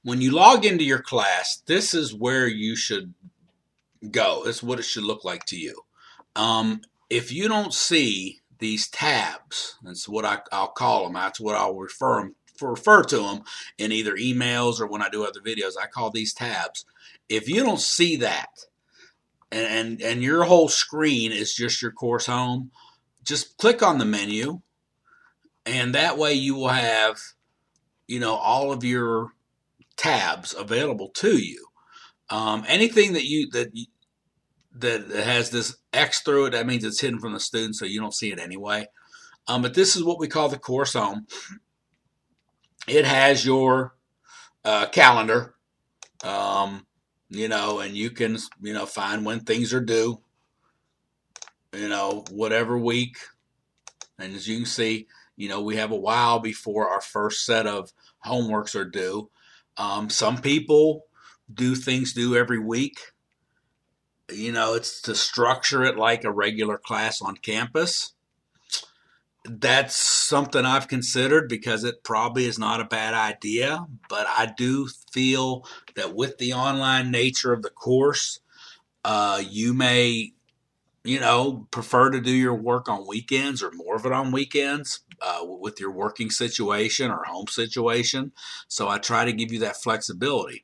When you log into your class, this is where you should go. This is what it should look like to you. If you don't see these tabs, that's what I'll call them. That's what I'll refer to them in either emails or when I do other videos. I call these tabs. If you don't see that, and your whole screen is just your course home, just click on the menu, and that way you will have, all of your tabs available to you. Anything that has this X through it, that means it's hidden from the student, so you don't see it anyway. But this is what we call the course home. It has your calendar, and you can, find when things are due, whatever week. And as you can see, we have a while before our first set of homeworks are due. Some people do things due every week. It's to structure it like a regular class on campus. That's something I've considered because it probably is not a bad idea, but I do feel that with the online nature of the course, you may, prefer to do your work on weekends or more of it on weekends with your working situation or home situation. So I try to give you that flexibility.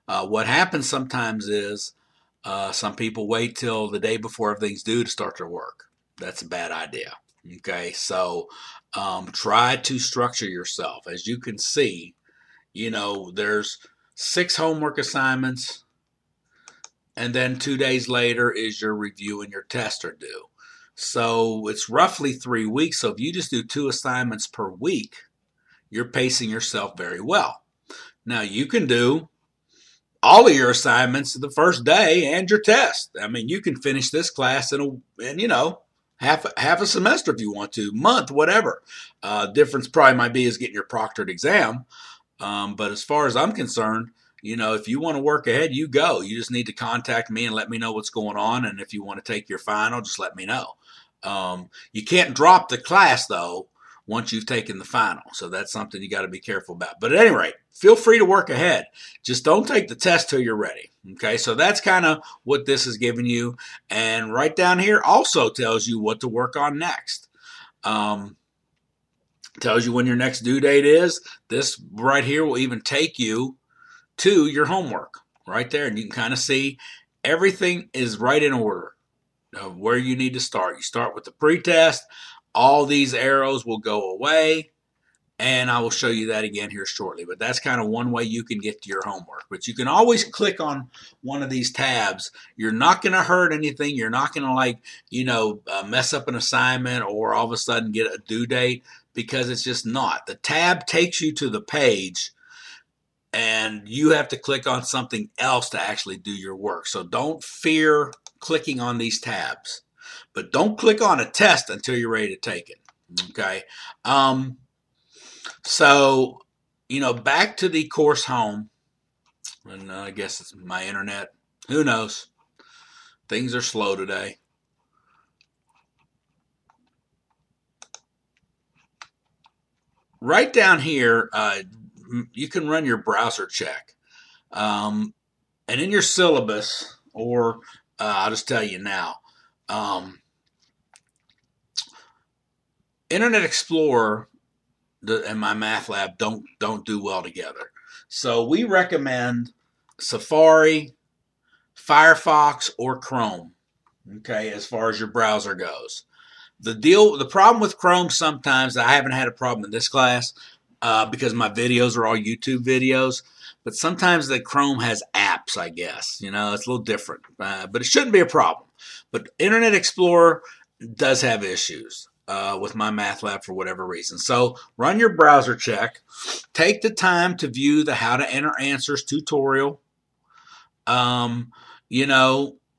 What happens sometimes is some people wait till the day before everything's due to start their work. That's a bad idea. Okay, so try to structure yourself. As you can see, there's 6 homework assignments, and then 2 days later is your review and your tests are due. So it's roughly 3 weeks. So if you just do 2 assignments per week, you're pacing yourself very well. Now you can do all of your assignments the first day and your test. I mean, you can finish this class in half a semester if you want to, month, whatever. Difference probably might be is getting your proctored exam. But as far as I'm concerned, if you want to work ahead, you go. You just need to contact me and let me know what's going on. And if you want to take your final, just let me know. You can't drop the class, though, once you've taken the final. So that's something you got to be careful about. But at any rate, feel free to work ahead. Just don't take the test till you're ready. Okay, so that's kind of what this is giving you. And right down here also tells you what to work on next. Tells you when your next due date is. This right here will even take you to your homework right there. And you can kind of see everything is right in order of where you need to start. You start with the pretest. All these arrows will go away, and I will show you that again here shortly. But that's kind of one way you can get to your homework. But you can always click on one of these tabs. You're not going to hurt anything. You're not going to mess up an assignment or all of a sudden get a due date, because it's just not. The tab takes you to the page, and you have to click on something else to actually do your work. So don't fear clicking on these tabs. But don't click on a test until you're ready to take it. Okay. So, back to the course home. And I guess it's my internet. Who knows? Things are slow today. Right down here, you can run your browser check. And in your syllabus, or I'll just tell you now, Internet Explorer and my math lab don't do well together. So we recommend Safari, Firefox, or Chrome, okay, as far as your browser goes. The problem with Chrome sometimes, I haven't had a problem in this class because my videos are all YouTube videos, but sometimes the Chrome has apps, I guess. It's a little different, but it shouldn't be a problem. But Internet Explorer does have issues with my math lab for whatever reason. So run your browser check. Take the time to view the How to Enter Answers tutorial.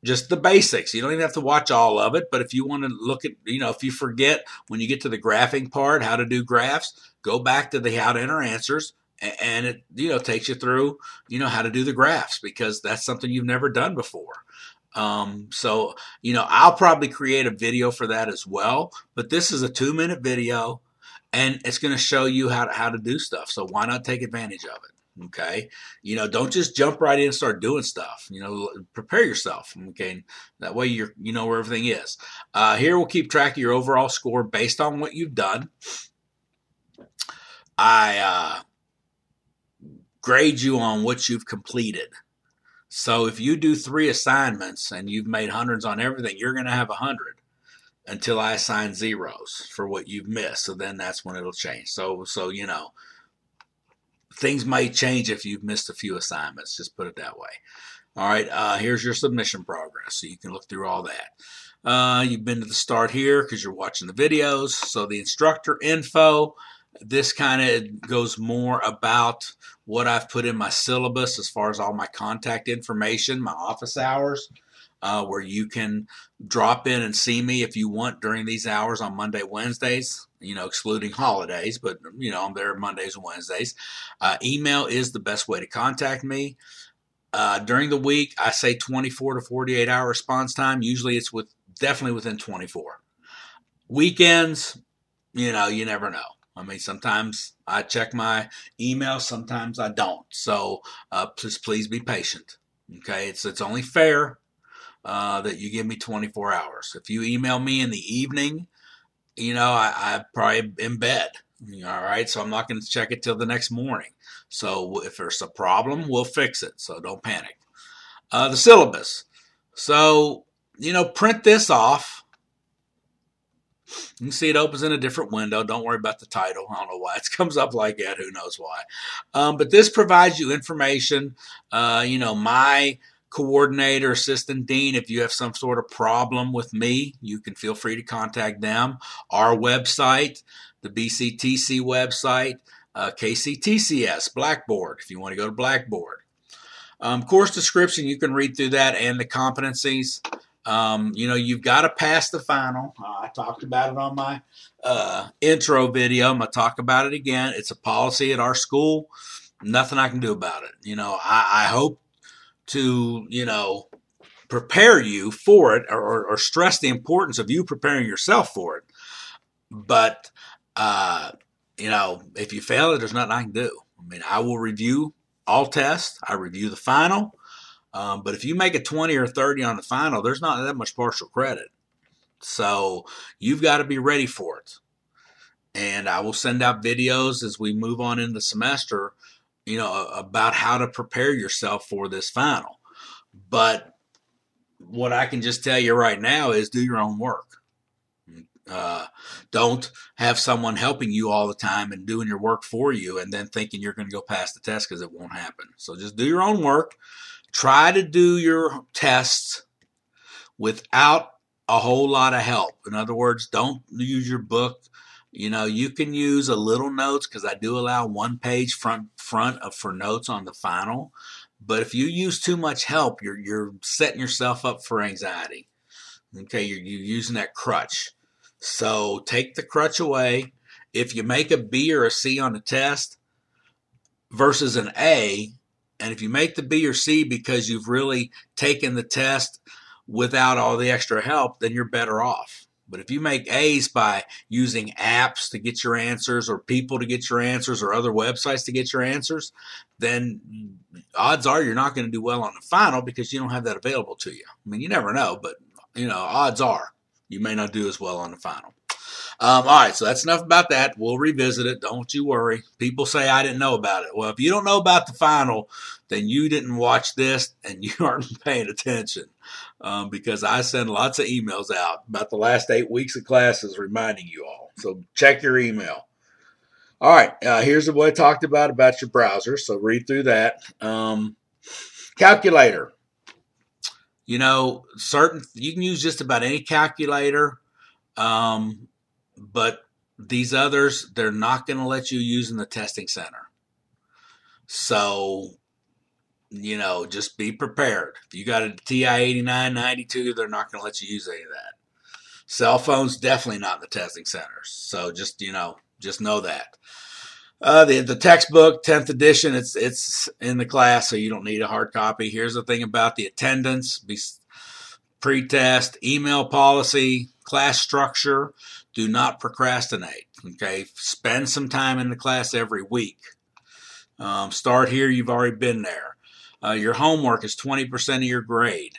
Just the basics. You don't even have to watch all of it, but if you want to look at, if you forget when you get to the graphing part, how to do graphs, go back to the How to Enter Answers, and it, takes you through, how to do the graphs, because that's something you've never done before. So, I'll probably create a video for that as well, but this is a 2-minute video, and it's going to show you how to do stuff. So why not take advantage of it? Okay. Don't just jump right in and start doing stuff. Prepare yourself. Okay. That way you know where everything is. Here we'll keep track of your overall score based on what you've done. I grade you on what you've completed. So if you do 3 assignments and you've made hundreds on everything, you're going to have 100 until I assign zeros for what you've missed. So then that's when it'll change. So things might change if you've missed a few assignments. Just put it that way. All right, here's your submission progress, so you can look through all that. You've been to the start here because you're watching the videos. So the instructor info, this kind of goes more about what I've put in my syllabus as far as all my contact information, my office hours, where you can drop in and see me if you want during these hours on Monday, Wednesdays, excluding holidays, but, I'm there Mondays and Wednesdays. Email is the best way to contact me. During the week, I say 24 to 48 hour response time. Usually it's definitely within 24. Weekends, you never know. I mean, sometimes I check my email, sometimes I don't. So please be patient. Okay, it's only fair that you give me 24 hours. If you email me in the evening, I probably in bed. All right, so I'm not going to check it till the next morning. So if there's a problem, we'll fix it. So don't panic. The syllabus. So, print this off. You can see it opens in a different window. Don't worry about the title. I don't know why it comes up like that. Who knows why? But this provides you information. My coordinator, assistant dean, if you have some sort of problem with me, you can feel free to contact them. Our website, the BCTC website, KCTCS, Blackboard, if you want to go to Blackboard. Course description, you can read through that and the competencies. You've got to pass the final. I talked about it on my intro video. I'm going to talk about it again. It's a policy at our school. Nothing I can do about it. I hope to, prepare you for it or stress the importance of you preparing yourself for it. But, if you fail it, there's nothing I can do. I mean, I will review all tests. I review the final. But if you make a 20 or 30 on the final, there's not that much partial credit. So you've got to be ready for it. And I will send out videos as we move on in the semester, about how to prepare yourself for this final. But what I can just tell you right now is do your own work. Don't have someone helping you all the time and doing your work for you and then thinking you're going to go pass the test, because it won't happen. So just do your own work. Try to do your tests without a whole lot of help. In other words, don't use your book. You can use a little notes, because I do allow 1 page front for notes on the final. But if you use too much help, you're setting yourself up for anxiety. Okay, you're using that crutch. So take the crutch away. If you make a B or a C on the test versus an A, and if you make the B or C because you've really taken the test without all the extra help, then you're better off. But if you make A's by using apps to get your answers, or people to get your answers, or other websites to get your answers, then odds are you're not going to do well on the final, because you don't have that available to you. I mean, you never know, but odds are you may not do as well on the final. All right, so that's enough about that. We'll revisit it. Don't you worry. People say I didn't know about it. Well, if you don't know about the final, then you didn't watch this and you aren't paying attention, because I send lots of emails out about the last 8 weeks of classes reminding you all. So check your email. All right, here's what I talked about your browser. So read through that. Calculator. You can use just about any calculator. But these others, they're not going to let you use in the testing center. So, just be prepared. If you got a TI 8992, they're not going to let you use any of that. Cell phones, definitely not in the testing centers. So just know that. The textbook, 10th edition, it's in the class, so you don't need a hard copy. Here's the thing about the attendance, pre-test, email policy, class structure. Do not procrastinate. Okay, spend some time in the class every week. Start here, you've already been there. Your homework is 20% of your grade.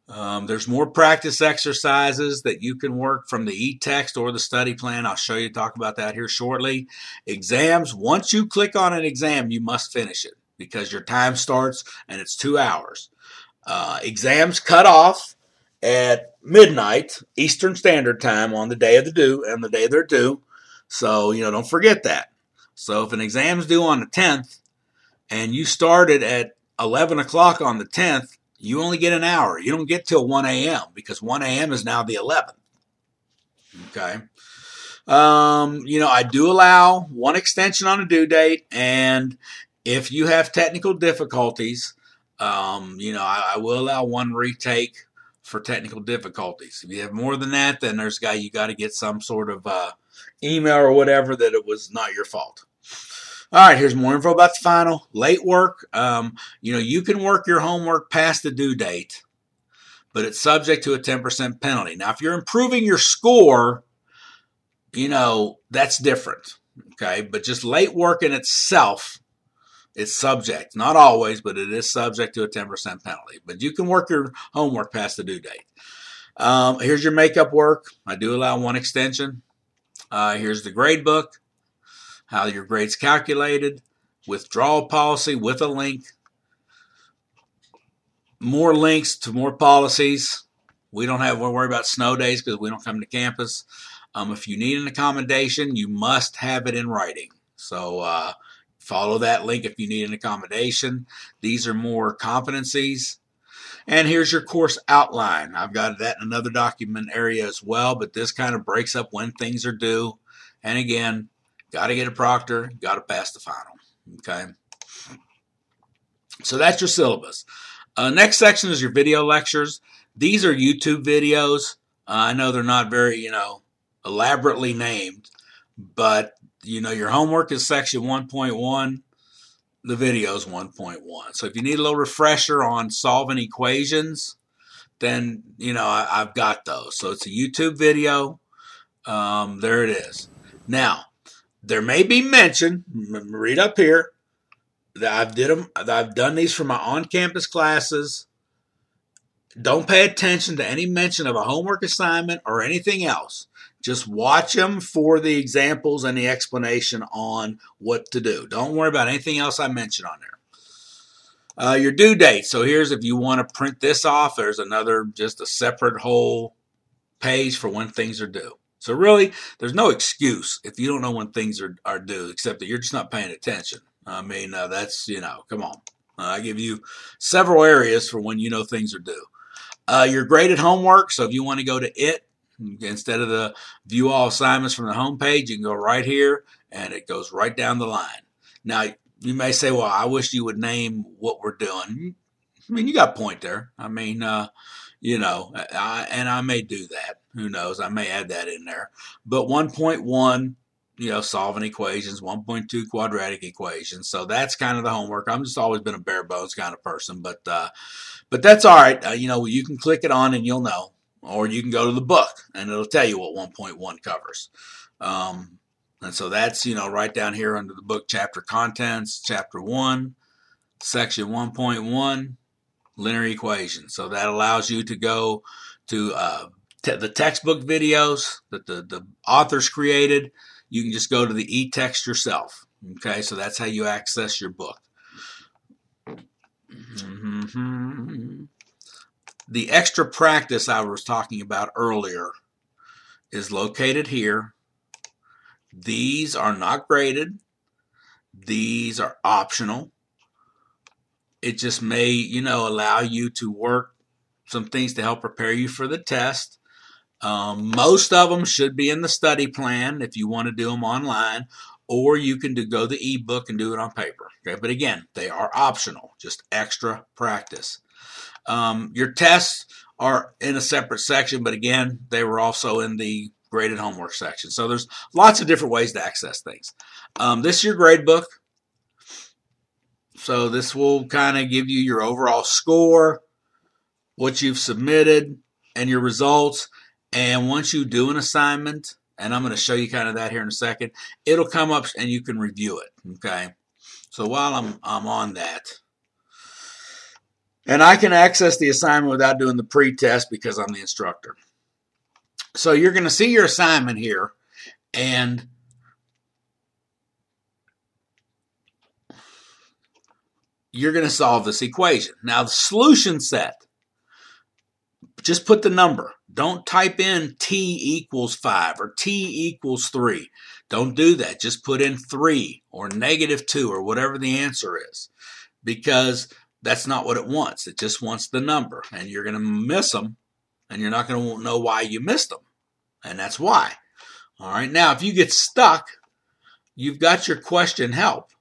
There's more practice exercises that you can work from the e-text or the study plan. I'll show you, talk about that here shortly. Exams, once you click on an exam, you must finish it because your time starts and it's 2 hours. Exams cut off at midnight Eastern Standard Time on the day of the due and the day they're due. So, don't forget that. So if an exam's due on the 10th and you started at 11 o'clock on the 10th, you only get an hour. You don't get till 1 a.m. because 1 a.m. is now the 11th. Okay. I do allow one extension on a due date, and if you have technical difficulties, I will allow one retake for technical difficulties. If you have more than that, then you got to get some sort of email or whatever that it was not your fault. All right, here's more info about the final. Late work, you can work your homework past the due date, but it's subject to a 10% penalty. Now, if you're improving your score, that's different, okay? But just late work in itself, it's subject, not always, but it is subject to a 10% penalty. But you can work your homework past the due date. Here's your makeup work. I do allow one extension. Here's the grade book, how your grade's calculated, withdrawal policy with a link, more links to more policies. We don't have to worry about snow days because we don't come to campus. If you need an accommodation, you must have it in writing. So follow that link if you need an accommodation. These are more competencies. And here's your course outline. I've got that in another document area as well, but this kind of breaks up when things are due. And again, got to get a proctor, got to pass the final. Okay. So that's your syllabus. Next section is your video lectures. These are YouTube videos. I know they're not very, elaborately named, but, your homework is section 1.1. The video is 1.1. So if you need a little refresher on solving equations, then, I've got those. So it's a YouTube video. There it is. Now, there may be mention, read up here, that I've done these for my on-campus classes. Don't pay attention to any mention of a homework assignment or anything else. Just watch them for the examples and the explanation on what to do. Don't worry about anything else I mentioned on there. Your due date. So here's, if you want to print this off, there's just a separate whole page for when things are due. So really, there's no excuse if you don't know when things are due, except that you're just not paying attention. I mean, that's, come on. I give you several areas for when things are due. Your graded homework, so if you want to go to it, instead of the view all assignments from the home page, you can go right here, and it goes right down the line. Now, you may say, well, I wish you would name what we're doing. I mean, you got a point there. I mean, and I may do that. Who knows? I may add that in there. But 1.1, solving equations, 1.2 quadratic equations. So that's kind of the homework. I'm just always been a bare bones kind of person, but that's all right. You can click it on and you'll know, or you can go to the book and it'll tell you what 1.1 covers. And so that's, right down here under the book chapter contents, chapter 1, section 1.1, linear equations. So that allows you to go to the textbook videos that the authors created. You can just go to the e-text yourself. Okay, so that's how you access your book. The extra practice I was talking about earlier is located here. These are not graded. These are optional. It just may, allow you to work some things to help prepare you for the test. Most of them should be in the study plan if you want to do them online, or you can go the ebook and do it on paper. Okay, but again, they are optional, just extra practice. Your tests are in a separate section, but again, they were also in the graded homework section. So there's lots of different ways to access things. This is your grade book. So this will kind of give you your overall score, what you've submitted, and your results. And once you do an assignment, and I'm going to show you kind of that here in a second, it'll come up and you can review it. Okay. So while I'm on that, and I can access the assignment without doing the pre-test because I'm the instructor. So you're going to see your assignment here, and you're going to solve this equation. Now the solution set, just put the number. Don't type in t equals 5 or t equals 3. Don't do that. Just put in 3 or -2 or whatever the answer is, because that's not what it wants. It just wants the number, and you're going to miss them, and you're not going to know why you missed them, and that's why. All right, now if you get stuck, you've got your question help.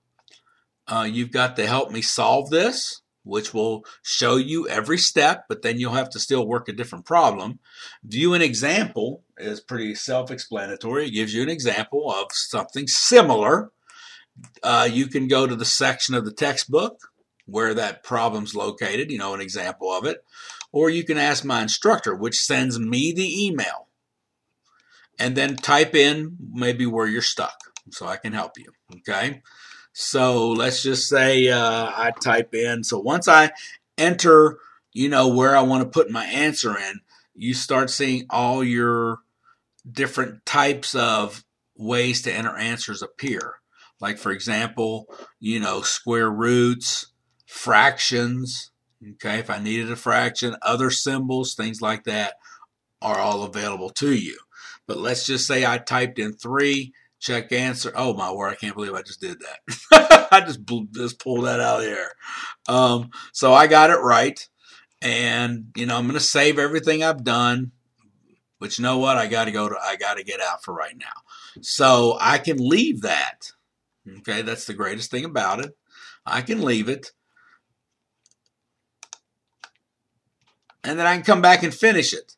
You've got the help me solve this, which will show you every step, but then you'll have to still work a different problem. View an example is pretty self-explanatory. It gives you an example of something similar. You can go to the section of the textbook where that problem's located, you know, an example of it. Or you can ask my instructor, which sends me the email. And then type in maybe where you're stuck so I can help you, okay? So let's just say I type in. So once I enter, you know, where I want to put my answer in, you start seeing all your different types of ways to enter answers appear. Like, for example, you know, square roots, fractions, okay, if I needed a fraction, other symbols, things like that are all available to you. But let's just say I typed in 3, check answer. Oh my word, I can't believe I just did that. I just pulled that out of the air. So I got it right. And, you know, I'm going to save everything I've done. But you know what? I got to get out for right now. So I can leave that. Okay, that's the greatest thing about it. I can leave it. And then I can come back and finish it.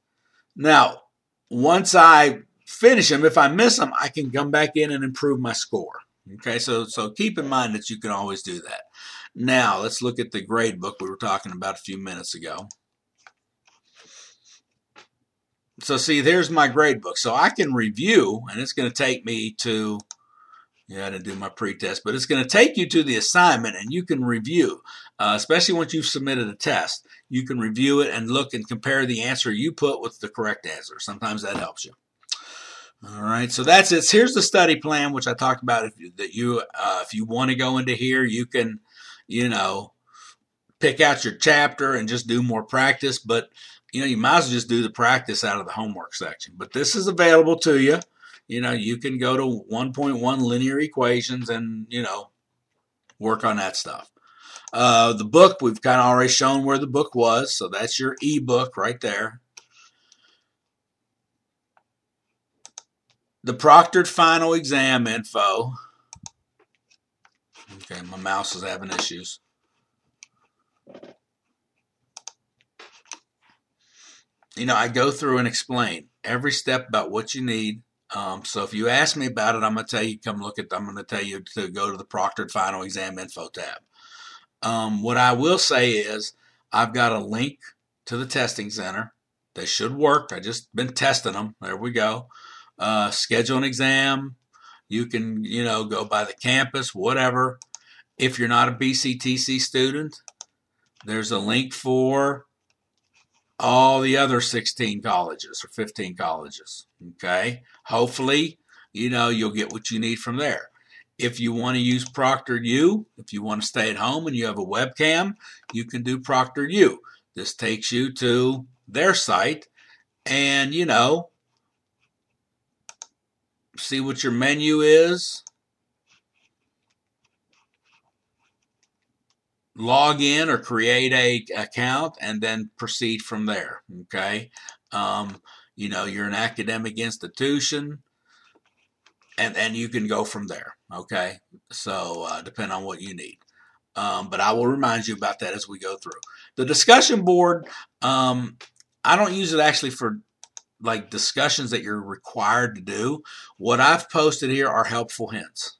Now, once I finish them, if I miss them, I can come back in and improve my score. Okay, so keep in mind that you can always do that. Now, let's look at the grade book we were talking about a few minutes ago. So see, there's my grade book. So I can review, and it's going to take me to, yeah, I didn't do my pretest, but it's going to take you to the assignment, and you can review, especially once you've submitted a test. You can review it and look and compare the answer you put with the correct answer. Sometimes that helps you. All right, so that's it. Here's the study plan, which I talked about. If you want to go into here, you can, you know, pick out your chapter and just do more practice. But you know, you might as well just do the practice out of the homework section. But this is available to you. You know, you can go to 1.1 linear equations and, you know, work on that stuff. The book, we've kind of already shown where the book was, so that's your ebook right there. The proctored final exam info. Okay, my mouse is having issues. You know, I go through and explain every step about what you need. So if you ask me about it, I'm going to tell you, I'm going to tell you to go to the proctored final exam info tab. What I will say is I've got a link to the testing center. They should work. I just been testing them. There we go. Schedule an exam. You can, you know, go by the campus, whatever. If you're not a BCTC student, there's a link for all the other 16 colleges or 15 colleges. Okay. Hopefully, you know, you'll get what you need from there. If you want to use ProctorU, if you want to stay at home and you have a webcam, you can do ProctorU. This takes you to their site and, you know, see what your menu is. Log in or create a account and then proceed from there. Okay. You know, you're an academic institution and you can go from there. Okay. So, depending on what you need. But I will remind you about that as we go through. The discussion board, I don't use it actually for like discussions that you're required to do. What I've posted here are helpful hints.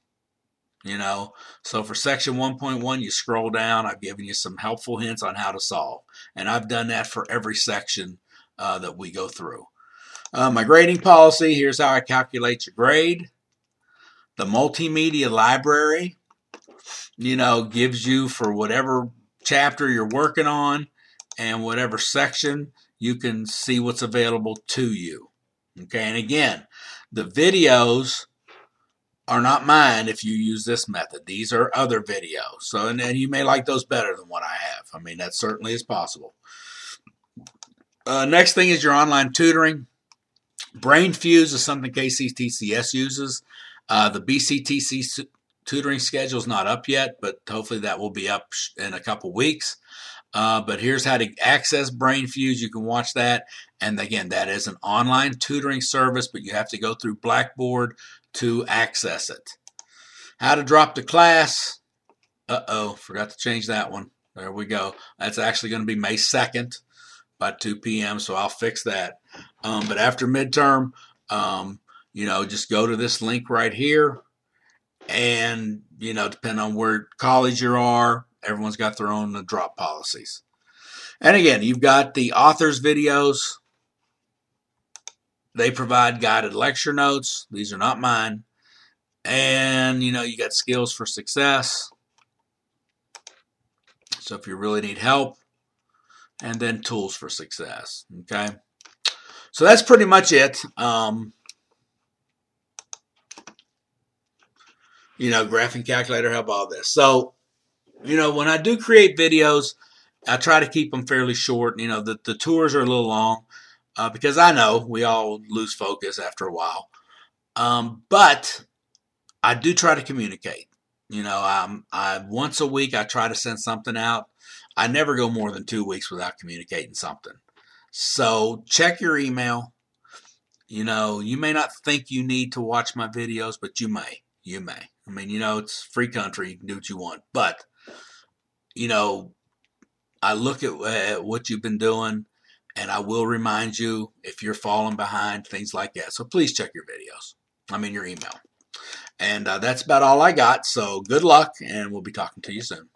You know, so for section 1.1, you scroll down. I've given you some helpful hints on how to solve. And I've done that for every section that we go through. My grading policy, here's how I calculate your grade. The multimedia library, gives you for whatever chapter you're working on and whatever section, you can see what's available to you. Okay, and again, the videos are not mine if you use this method. These are other videos. So, and you may like those better than what I have. I mean, that certainly is possible. Next thing is your online tutoring. BrainFuse is something KCTCS uses. The BCTC tutoring schedule is not up yet, but hopefully that will be up in a couple weeks. But here's how to access BrainFuse. You can watch that. And again, that is an online tutoring service, but you have to go through Blackboard to access it. How to drop the class. Forgot to change that one. There we go. That's actually going to be May 2nd by 2 p.m., so I'll fix that. But after midterm, just go to this link right here. And, depending on where college you are, everyone's got their own drop policies. And again, you've got the author's videos. They provide guided lecture notes. These are not mine. And, you got skills for success. So if you really need help. And then tools for success. Okay. So that's pretty much it. Graphing calculator help, all this. So, when I do create videos, I try to keep them fairly short. The tours are a little long because I know we all lose focus after a while. But I do try to communicate. I once a week I try to send something out. I never go more than 2 weeks without communicating something. So check your email. You may not think you need to watch my videos, but you may. You may. I mean, it's free country. You can do what you want. But, I look at what you've been doing, and I will remind you if you're falling behind, things like that. So please check your videos. Your email. And that's about all I got. So good luck, and we'll be talking to you soon.